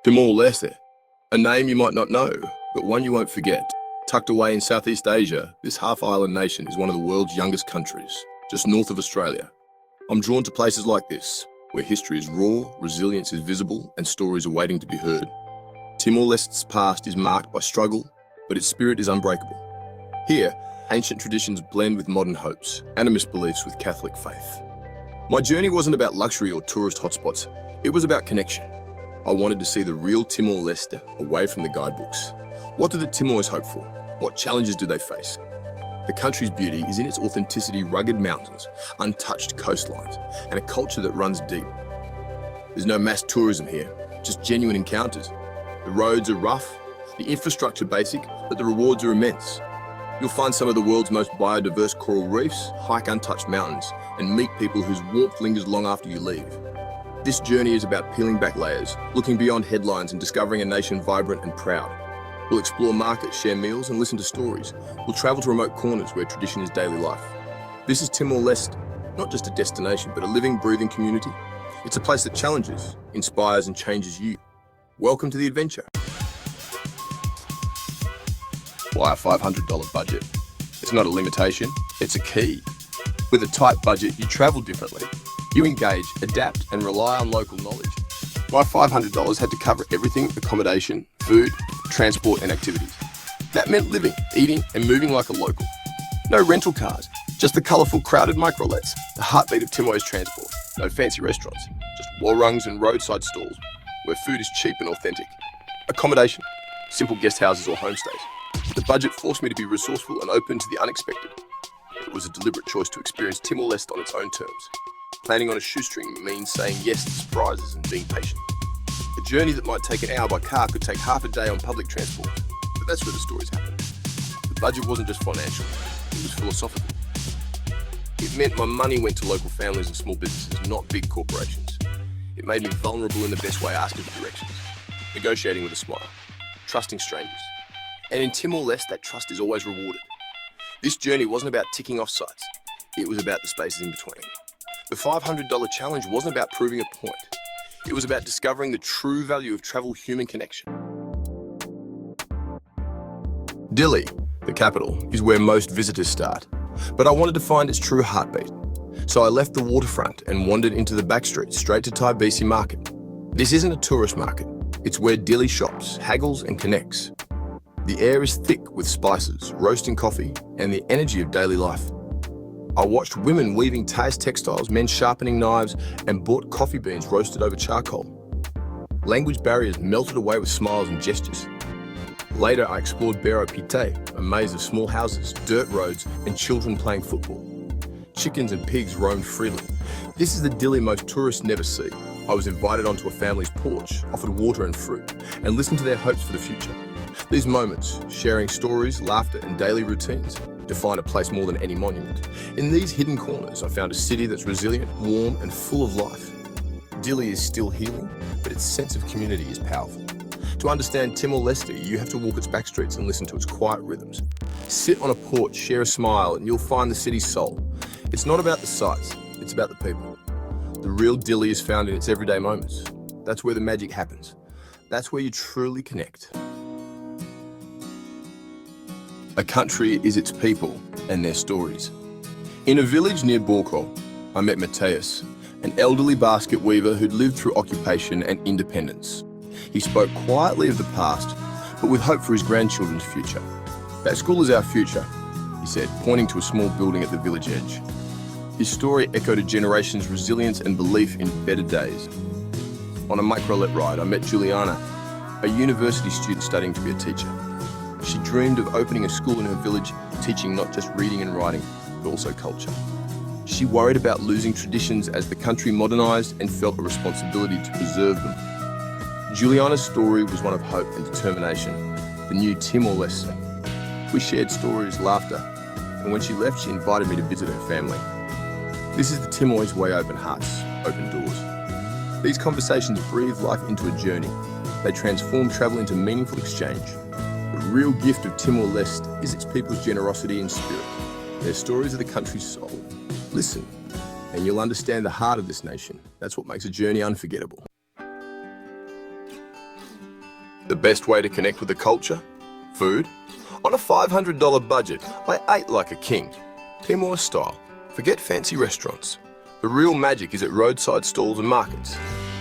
Timor-Leste, a name you might not know, but one you won't forget. Tucked away in Southeast Asia, this half-island nation is one of the world's youngest countries, just north of Australia. I'm drawn to places like this, where history is raw, resilience is visible, and stories are waiting to be heard. Timor-Leste's past is marked by struggle, but its spirit is unbreakable. Here, ancient traditions blend with modern hopes, animist beliefs with Catholic faith. My journey wasn't about luxury or tourist hotspots, it was about connection. I wanted to see the real Timor-Leste away from the guidebooks. What do the Timors hope for? What challenges do they face? The country's beauty is in its authenticity, rugged mountains, untouched coastlines, and a culture that runs deep. There's no mass tourism here, just genuine encounters. The roads are rough, the infrastructure basic, but the rewards are immense. You'll find some of the world's most biodiverse coral reefs, hike untouched mountains, and meet people whose warmth lingers long after you leave. This journey is about peeling back layers, looking beyond headlines and discovering a nation vibrant and proud. We'll explore markets, share meals, and listen to stories. We'll travel to remote corners where tradition is daily life. This is Timor-Leste, not just a destination, but a living, breathing community. It's a place that challenges, inspires, and changes you. Welcome to the adventure. Why a $500 budget? It's not a limitation, it's a key. With a tight budget, you travel differently. You engage, adapt, and rely on local knowledge. My $500 had to cover everything: accommodation, food, transport, and activities. That meant living, eating, and moving like a local. No rental cars, just the colourful, crowded microlets, the heartbeat of Timor's transport. No fancy restaurants, just warungs and roadside stalls where food is cheap and authentic. Accommodation, simple guest houses or homestays. The budget forced me to be resourceful and open to the unexpected. It was a deliberate choice to experience Timor-Leste on its own terms. Planning on a shoestring means saying yes to surprises and being patient. A journey that might take an hour by car could take half a day on public transport, but that's where the stories happen. The budget wasn't just financial, it was philosophical. It meant my money went to local families and small businesses, not big corporations. It made me vulnerable in the best way, asking for directions, negotiating with a smile, trusting strangers. And in Timor-Leste, that trust is always rewarded. This journey wasn't about ticking off sites, it was about the spaces in between. The $500 challenge wasn't about proving a point. It was about discovering the true value of travel, human connection. Dili, the capital, is where most visitors start. But I wanted to find its true heartbeat. So I left the waterfront and wandered into the back streets straight to Thai market. This isn't a tourist market. It's where Dili shops, haggles and connects. The air is thick with spices, roasting coffee, and the energy of daily life. I watched women weaving Thai textiles, men sharpening knives, and bought coffee beans roasted over charcoal. Language barriers melted away with smiles and gestures. Later, I explored Bero Pite, a maze of small houses, dirt roads, and children playing football. Chickens and pigs roamed freely. This is the Dili most tourists never see. I was invited onto a family's porch, offered water and fruit, and listened to their hopes for the future. These moments, sharing stories, laughter, and daily routines, define a place more than any monument. In these hidden corners, I found a city that's resilient, warm, and full of life. Dili is still healing, but its sense of community is powerful. To understand Timor-Leste, you have to walk its back streets and listen to its quiet rhythms. Sit on a porch, share a smile, and you'll find the city's soul. It's not about the sights, it's about the people. The real Dili is found in its everyday moments. That's where the magic happens. That's where you truly connect. A country is its people and their stories. In a village near Borco, I met Mateus, an elderly basket weaver who'd lived through occupation and independence. He spoke quietly of the past, but with hope for his grandchildren's future. "That school is our future," he said, pointing to a small building at the village edge. His story echoed a generation's resilience and belief in better days. On a microlet ride, I met Juliana, a university student studying to be a teacher. She dreamed of opening a school in her village, teaching not just reading and writing, but also culture. She worried about losing traditions as the country modernized and felt a responsibility to preserve them. Juliana's story was one of hope and determination, the new Timor-Leste. We shared stories, laughter, and when she left, she invited me to visit her family. This is the Timor's way: open hearts, open doors. These conversations breathe life into a journey. They transform travel into meaningful exchange. The real gift of Timor-Leste is its people's generosity and spirit. Their stories are the country's soul. Listen, and you'll understand the heart of this nation. That's what makes a journey unforgettable. The best way to connect with the culture? Food? On a $500 budget, I ate like a king. Timor style. Forget fancy restaurants. The real magic is at roadside stalls and markets.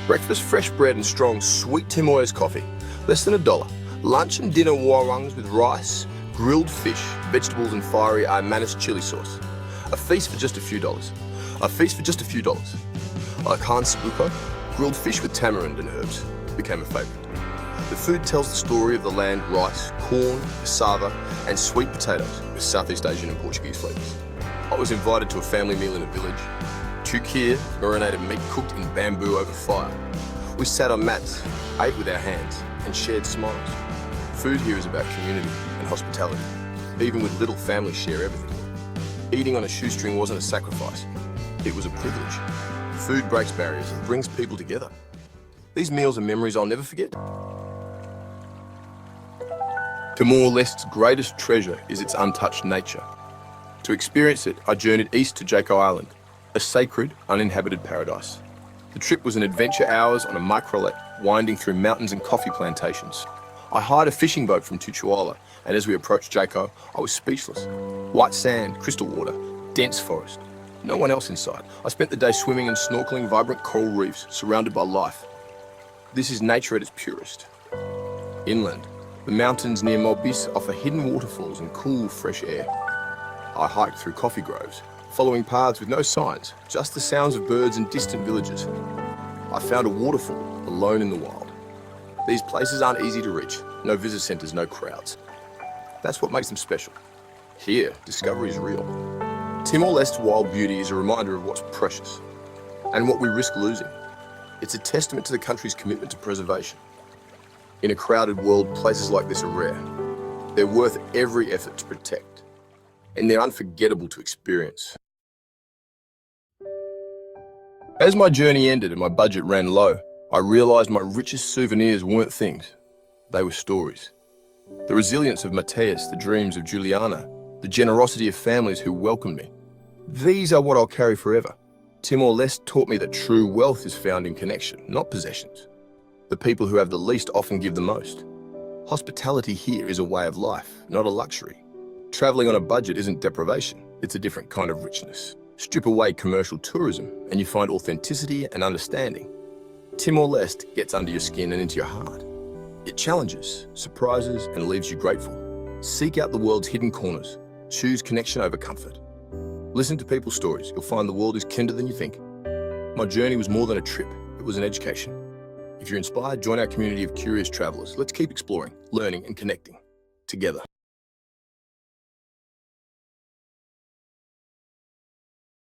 Breakfast, fresh bread and strong, sweet Timor-Leste coffee. Less than $1. Lunch and dinner warangs with rice, grilled fish, vegetables and fiery Aymanis chili sauce. A feast for just a few dollars. A feast for just a few dollars. Like Hans Spuko, grilled fish with tamarind and herbs became a favourite. The food tells the story of the land: rice, corn, cassava and sweet potatoes with Southeast Asian and Portuguese flavours. I was invited to a family meal in a village. Tukir, marinated meat cooked in bamboo over fire. We sat on mats, ate with our hands and shared smiles. Food here is about community and hospitality. Even with little, families share everything. Eating on a shoestring wasn't a sacrifice, it was a privilege. Food breaks barriers and brings people together. These meals are memories I'll never forget. Timor-Leste's greatest treasure is its untouched nature. To experience it, I journeyed east to Jaco Island, a sacred, uninhabited paradise. The trip was an adventure, hours on a microlette, winding through mountains and coffee plantations. I hired a fishing boat from Tuchuala, and as we approached Jaco, I was speechless. White sand, crystal water, dense forest. No one else in sight. I spent the day swimming and snorkeling vibrant coral reefs, surrounded by life. This is nature at its purest. Inland, the mountains near Mobis offer hidden waterfalls and cool, fresh air. I hiked through coffee groves, following paths with no signs, just the sounds of birds and distant villages. I found a waterfall, alone in the wild. These places aren't easy to reach, no visitor centres, no crowds. That's what makes them special. Here, discovery is real. Timor-Leste's wild beauty is a reminder of what's precious and what we risk losing. It's a testament to the country's commitment to preservation. In a crowded world, places like this are rare. They're worth every effort to protect, and they're unforgettable to experience. As my journey ended and my budget ran low, I realised my richest souvenirs weren't things, they were stories. The resilience of Mateus, the dreams of Juliana, the generosity of families who welcomed me. These are what I'll carry forever. Timor-Leste taught me that true wealth is found in connection, not possessions. The people who have the least often give the most. Hospitality here is a way of life, not a luxury. Travelling on a budget isn't deprivation, it's a different kind of richness. Strip away commercial tourism and you find authenticity and understanding. Timor-Leste gets under your skin and into your heart. It challenges, surprises and leaves you grateful. Seek out the world's hidden corners. Choose connection over comfort. Listen to people's stories. You'll find the world is kinder than you think. My journey was more than a trip. It was an education. If you're inspired, join our community of curious travelers. Let's keep exploring, learning and connecting together.